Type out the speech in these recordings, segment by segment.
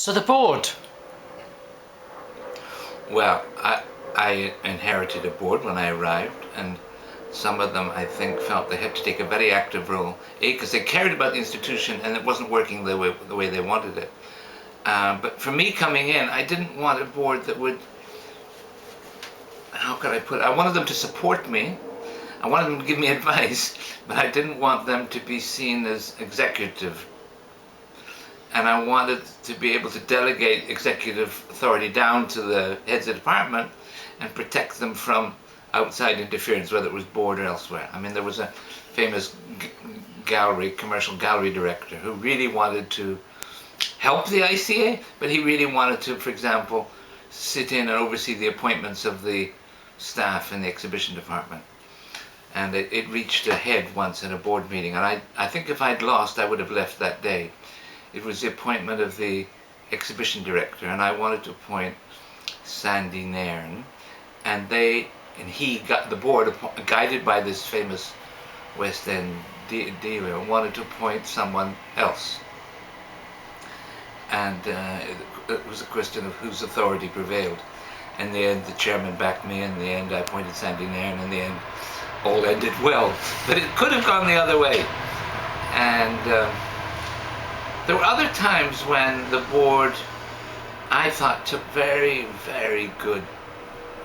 So the board. Well, I inherited a board when I arrived, and some of them, I think, felt they had to take a very active role. A, because they cared about the institution and it wasn't working the way they wanted it. But for me coming in, I didn't want a board that would, how could I put it? I wanted them to support me. I wanted them to give me advice, but I didn't want them to be seen as executive. And I wanted to be able to delegate executive authority down to the heads of department and protect them from outside interference, whether it was board or elsewhere. I mean, there was a famous commercial gallery director who really wanted to help the ICA, but he really wanted to, for example, sit in and oversee the appointments of the staff in the exhibition department. And it reached a head once in a board meeting, and I think if I'd lost, I would have left that day. It was the appointment of the exhibition director, and I wanted to appoint Sandy Nairn, and he got the board, guided by this famous West End dealer, wanted to appoint someone else. And it was a question of whose authority prevailed. In the end, the chairman backed me. In the end, I appointed Sandy Nairn. In the end, all ended well. But it could have gone the other way. And there were other times when the board, I thought, took very, very good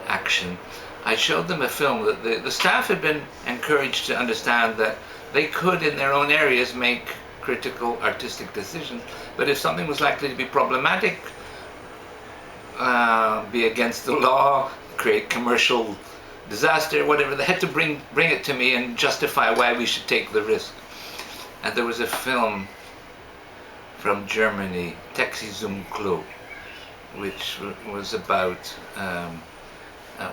action. I showed them a film that the staff had been encouraged to understand that they could, in their own areas, make critical artistic decisions, but if something was likely to be problematic, be against the law, create commercial disaster, whatever, they had to bring it to me and justify why we should take the risk. And there was a film from Germany, Taxi zum Klo, which was about,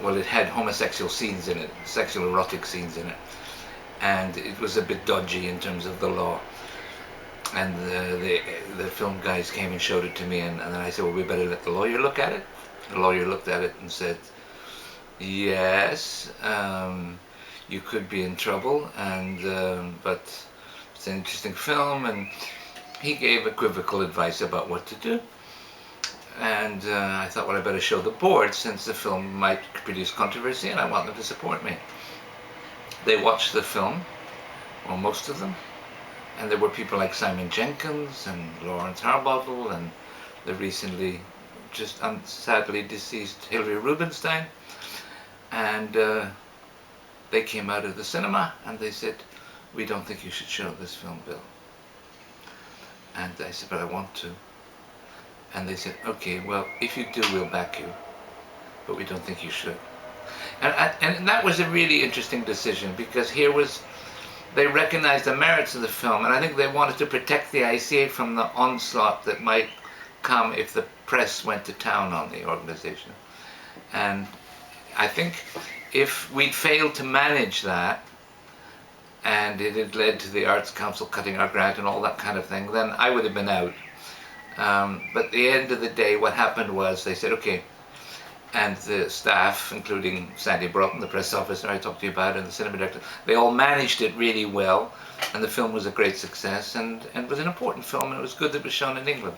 well, it had homosexual scenes in it, sexual erotic scenes in it, and it was a bit dodgy in terms of the law. And the film guys came and showed it to me, and then I said, well, we better let the lawyer look at it. The lawyer looked at it and said, yes, you could be in trouble, but it's an interesting film, and he gave equivocal advice about what to do. And I thought, well, I better show the board, since the film might produce controversy and I want them to support me. They watched the film, or most of them, and there were people like Simon Jenkins and Lawrence Harbottle and the recently just sadly deceased Hilary Rubinstein. And they came out of the cinema and they said, we don't think you should show this film, Bill. And I said, but I want to. And they said, okay, well, if you do, we'll back you, but we don't think you should. And that was a really interesting decision, because here was, they recognized the merits of the film, and I think they wanted to protect the ICA from the onslaught that might come if the press went to town on the organization. And I think if we'd failed to manage that, and it had led to the Arts Council cutting our grant and all that kind of thing, then I would have been out. But at the end of the day, what happened was they said, okay, and the staff, including Sandy Broughton, the press officer I talked to you about, and the cinema director, they all managed it really well, and the film was a great success, and it was an important film, and it was good that it was shown in England.